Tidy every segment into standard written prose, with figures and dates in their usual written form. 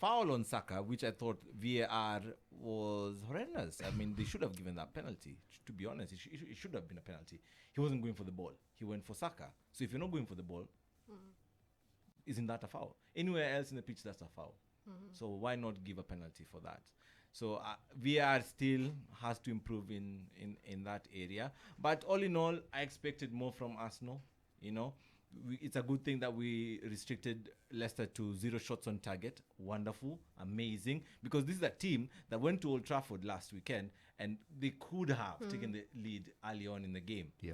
foul on Saka, which I thought VAR was horrendous. I mean, they should have given that penalty. To be honest, it should have been a penalty. He wasn't going for the ball. He went for Saka. So if you're not going for the ball, isn't that a foul? Anywhere else in the pitch, that's a foul. So why not give a penalty for that? So VAR still has to improve in that area. But all in all, I expected more from Arsenal. It's a good thing that we restricted Leicester to 0 shots on target. Wonderful, amazing. Because this is a team that went to Old Trafford last weekend and they could have taken the lead early on in the game. Yeah.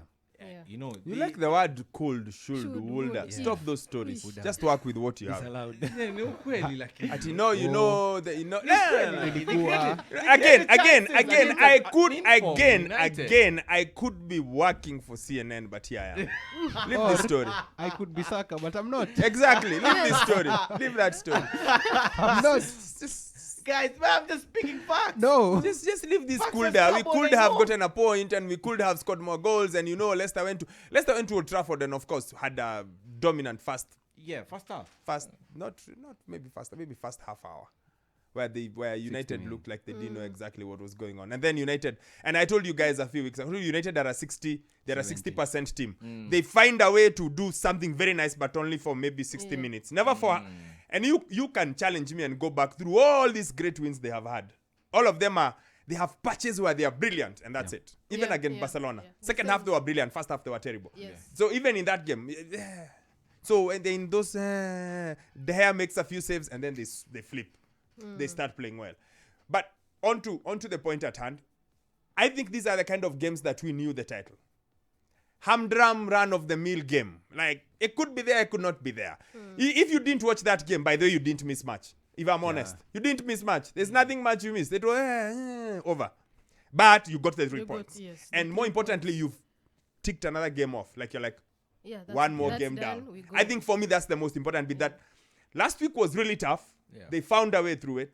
You like the word could, should, would. Yeah. Stop those stories. Just work with what you have. Allowed. I could be working for CNN, but here I am. Leave this story. I could be Saka, but I'm not. Exactly. Leave this story. Leave that story. I'm not. Guys, I'm just speaking facts. No. Just leave this cool there. We could have gotten a point and we could have scored more goals. And Leicester went to Old Trafford and of course had a dominant first half. Not maybe faster, maybe first half hour. Where United looked like they didn't know exactly what was going on. And then United, and I told you guys a few weeks ago, United are a 60% team. They find a way to do something very nice, but only for maybe 60 minutes. Never for... And you can challenge me and go back through all these great wins they have had. All of them they have patches where they are brilliant, and that's it. Even against Barcelona. Yeah. Second half they were brilliant, first half they were terrible. Yes. So even in that game, so and in those, De Gea makes a few saves and then they flip. They start playing well. But onto the point at hand, I think these are the kind of games that we knew the title. Humdrum run-of-the-mill game. Like, it could be there, it could not be there. If you didn't watch that game, by the way, you didn't miss much. If I'm honest. You didn't miss much. There's nothing much you missed. It was over. But you got the 3 points. And more importantly, you've ticked another game off. Like, you're like, one more game down. I think for me, that's the most important bit. That last week was really tough. Yeah. They found a way through it.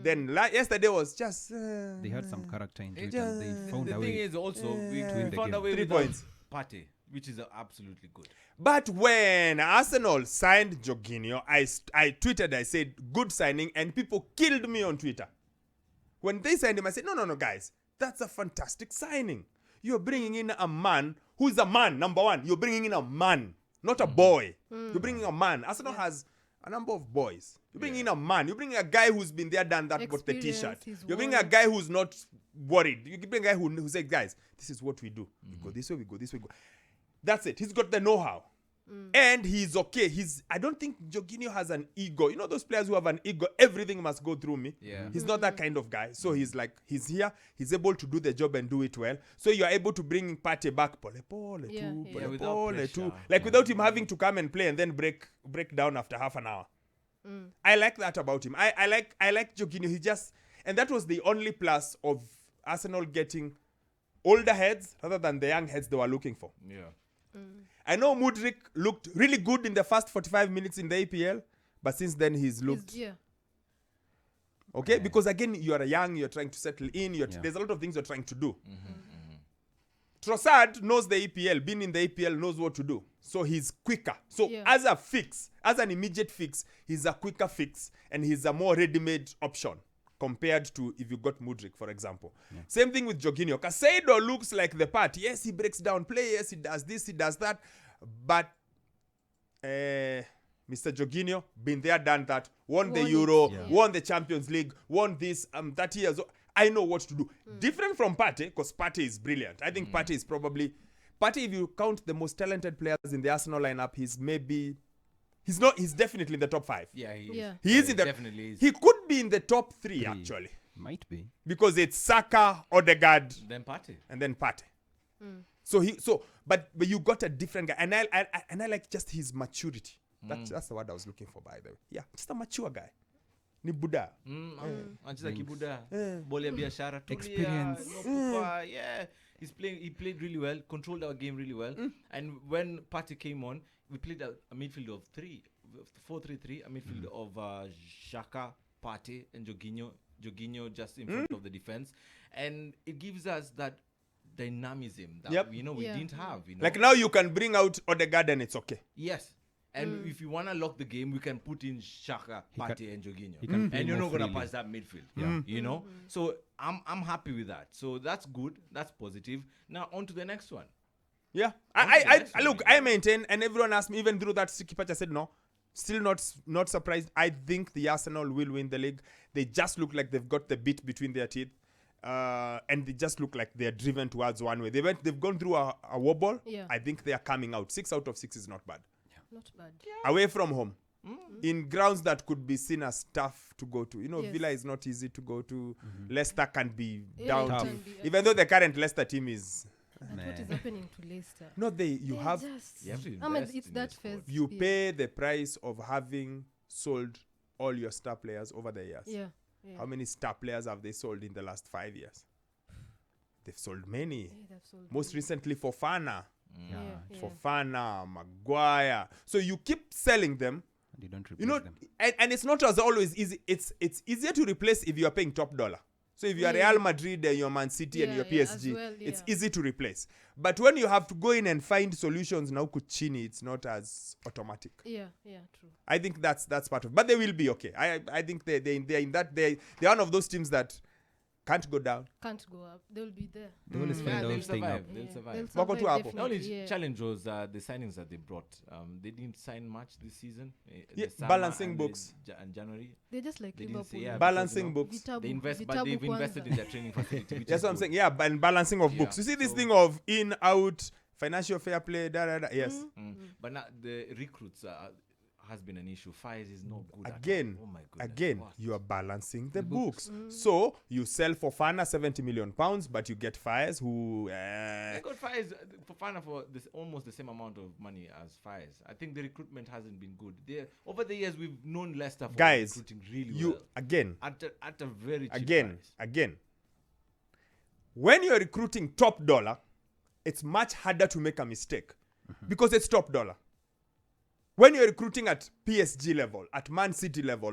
Then yesterday was just... they had some character into it and they found a way. The thing is also, we found a way 3 points. Party, which is absolutely good. But when Arsenal signed Jorginho, I tweeted, I said, good signing, and people killed me on Twitter. When they signed him, I said, no, guys, that's a fantastic signing. You're bringing in a man who is a man, number one. You're bringing in a man, not a boy. You're bringing a man. Arsenal has a number of boys. You're bringing in a man. You're bringing a guy who's been there, done that, got the t-shirt. You're bringing a guy who's not worried. You bring a guy who says, guys, this is what we do. We go this way, we go this way. That's it. He's got the know-how. And he's okay. I don't think Jorginho has an ego. You know those players who have an ego, everything must go through me. Yeah. He's not that kind of guy. So he's here. He's able to do the job and do it well. So you're able to bring Partey back. Without him having to come and play and then break down after half an hour. I like that about him. I like Jorginho. And that was the only plus of Arsenal getting older heads rather than the young heads they were looking for. Yeah. I know Mudryk looked really good in the first 45 minutes in the APL, but since then he's looked... Okay? Because again, you are young, you're trying to settle in, there's a lot of things you're trying to do. Trossard knows the EPL, been in the EPL, knows what to do. So he's quicker. So as an immediate fix, he's a quicker fix and he's a more ready-made option compared to if you got Mudryk, for example. Yeah. Same thing with Jorginho. Casado looks like the part. Yes, he breaks down play. Yes, he does this, he does that. But Mr. Jorginho, been there, done that. Won the Euro, won the Champions League, won this 30 years. I know what to do. Different from Partey, because Partey is brilliant. I think Partey is probably... Partey, if you count the most talented players in the Arsenal lineup, he's definitely in the top 5. Yeah, he is. Yeah. He is Definitely is. He could be in the top 3 actually. Might be. Because it's Saka, Odegaard, then Partey. And then Partey. But you got a different guy. And I like just his maturity. That's the word I was looking for, by the way. Yeah, just a mature guy. Ni Buddha. Anacheza kibuda. Boli ya biashara. Experience. He played really well, controlled our game really well. And when Partey came on, we played a midfield of 4-3-3, a midfield of Saka, Partey, and Jorginho just in front of the defense. And it gives us that dynamism that we didn't have. Like now you can bring out Odegaard and it's okay. Yes. And if you want to lock the game, we can put in Saka, Partey, and Jorginho. He can play And you're more not going to freely. pass that midfield. Yeah. You know? So I'm happy with that. So that's good. That's positive. Now, on to the next one. Yeah. that's Look, fine. I maintain, and everyone asked me, even through that sticky patch, I said no. Still not surprised. I think the Arsenal will win the league. They just look like they've got the bit between their teeth. And they just look like they're driven towards one way. They've gone through a wobble. Yeah. I think they are coming out. 6 out of 6 is not bad. Not bad. Away from home. In grounds that could be seen as tough to go to. You know, Yes. Villa is not easy to go to. Leicester can be Yeah, down. it Tough. can be, Even though the current Leicester team is... But what is happening to Leicester? No, you They're have... just- You have to I mean, invest it's in that your squad. first. You yeah. pay the price of having sold all your star players over the years. Yeah. How many star players have they sold in the last 5 years? They've sold many. Yeah, they've sold Most many. recently Fofana. Yeah. Fofana, Maguire. So you keep selling them. And you don't replace You know, them. and it's not as always easy. It's easier to replace if you are paying top dollar. So if you are Yeah. Real Madrid and you're Man City and Yeah, you're yeah, as PSG, well, it's yeah. easy to replace. But when you have to go in and find solutions now, Kuchini, it's not as automatic. Yeah, true. I think that's part of it. But they will be okay. I think they're in that they're one of those teams that can't go down. Can't go up. They'll be there. They always Yeah, find they'll out staying up. survive. They'll Yeah, survive. they'll Wako tu survive hapo. The only definitely, yeah. challenge was the signings that they brought. They didn't sign much this season. Yeah, The summer balancing and books. And January. They're just like They didn't Liverpool. say, yeah, Balancing because, books. Vitabu, They invest, but Vitabu they've invested kwanza. in their training facility. Which That's is what I'm good. saying. Yeah, and balancing of Yeah, books. You see this so- thing of in, out, financial fair play, da. Yes. But now the recruits has been an issue. Fires is not good. Again, at all. Oh my goodness. Again, What? you are balancing the books. So you sell Fofana 70 million pounds, but you get Fires who They got Fires for Fana for this almost the same amount of money as Fires. I think the recruitment hasn't been good. Over the years, we've known Leicester for guys, recruiting really you well again, at a very cheap price. when you're recruiting top dollar, it's much harder to make a mistake because it's top dollar. When you're recruiting at PSG level, at Man City level,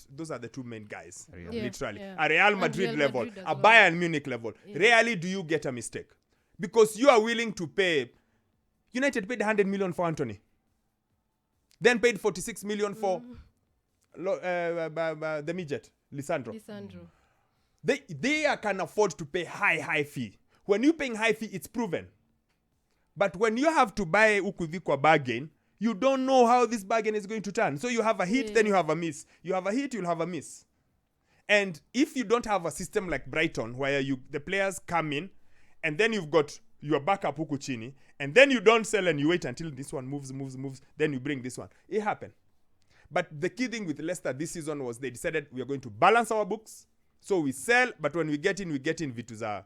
those are the two main guys, Real. Yeah, literally. yeah. A Real And Madrid Real level, Madrid as a well. Bayern Munich level. Yeah. Rarely do you get a mistake because you are willing to pay. United paid 100 million for Anthony, then paid 46 million for the midget, Lisandro. Lisandro. They can afford to pay high fee. When you're paying high fee, it's proven. But when you have to buy Ukuvikwa bargain, you don't know how this bargain is going to turn. So you have a hit, then you have a miss. You have a hit, you'll have a miss. And if you don't have a system like Brighton, where the players come in, and then you've got your backup Ukuchini, and then you don't sell and you wait until this one moves, then you bring this one. It happened. But the key thing with Leicester this season was they decided we are going to balance our books. So we sell, but when we get in Vituza.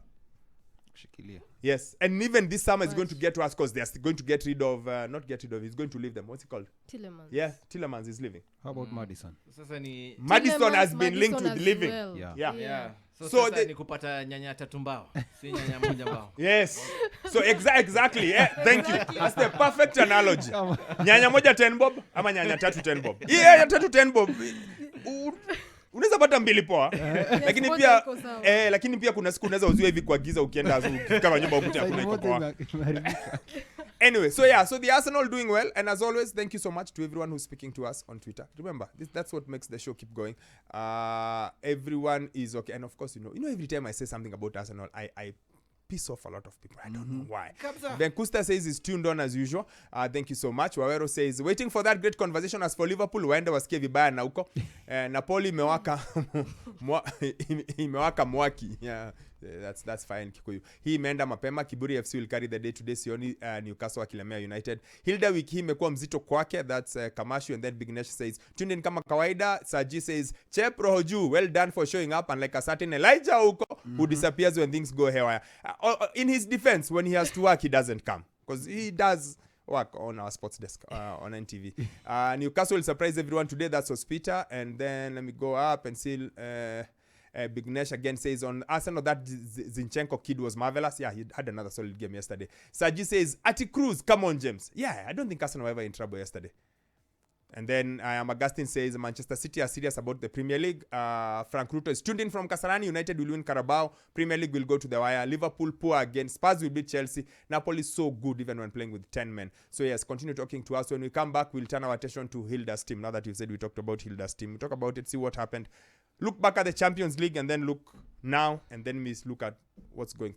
Shikilia. Yes, and even this summer is going to get to us because they're going to get rid of, he's going to leave them. What's it called? Tillemans. Yeah, Tillemans is leaving. How about Madison? Sasa ni Madison has been Madison linked with as leaving. well. Yeah. Yeah. yeah. So So sasa the- ni kupata nyanya tatu mbao. Si nyanya moja mbao. Yes. So exactly. Yeah, thank you. That's the perfect analogy. Nyanya moja 10 bob ama nyanya tatu 10 bob. Yeah, tatu 10 bob. Unaweza pata mbili poa. Lakini moja pia iko sawa. lakini pia kuna siku unaweza uziwe hivi kwa giza ukienda kama nyumba ukute hakuna iko poa. Anyway, so the Arsenal doing well, and as always, thank you so much to everyone who's speaking to us on Twitter. Remember, that's what makes the show keep going. Everyone is okay, and of course, every time I say something about Arsenal, I piss off a lot of people. I don't know why. Ben Kusta says he's tuned on as usual. Thank you so much. Wawero says waiting for that great conversation as for Liverpool. Waende wasikie vibaya na huko. Napoli imewaka imewaka mwaki. Yeah. That's fine Kikuyu. Hii imeenda mapema. Kiburi FC will carry the day today. Sioni Newcastle wakilemea United. Hilda wiki hii imekuwa mzito kwake. That's Kamashu. And then Big Nesh says tuned in kama kawaida. Saji says Chep roho juu. Well done for showing up. Unlike a certain Elijah huko who disappears when things go haywire. In his defense, when he has to work, he doesn't come. Because he does work on our sports desk on NTV. Newcastle will surprise everyone today. That's Hospita. And then let me go up and see... Big Nesh again says on Arsenal that Zinchenko kid was marvelous. Yeah, he had another solid game yesterday. Saji says Ati Cruz, come on James. Yeah, I don't think Arsenal were ever in trouble yesterday. And then Augustine says Manchester City are serious about the Premier League. Frank Ruto is tuned in from Kasarani. United will win Carabao. Premier League will go to the wire. Liverpool poor again. Spurs will beat Chelsea. Napoli is so good even when playing with 10 men. So yes, continue talking to us. When we come back, we'll turn our attention to Hilda's team. Now that you said we talked about Hilda's team, we talk about it, see what happened. Look back at the Champions League and then look now and then we look at what's going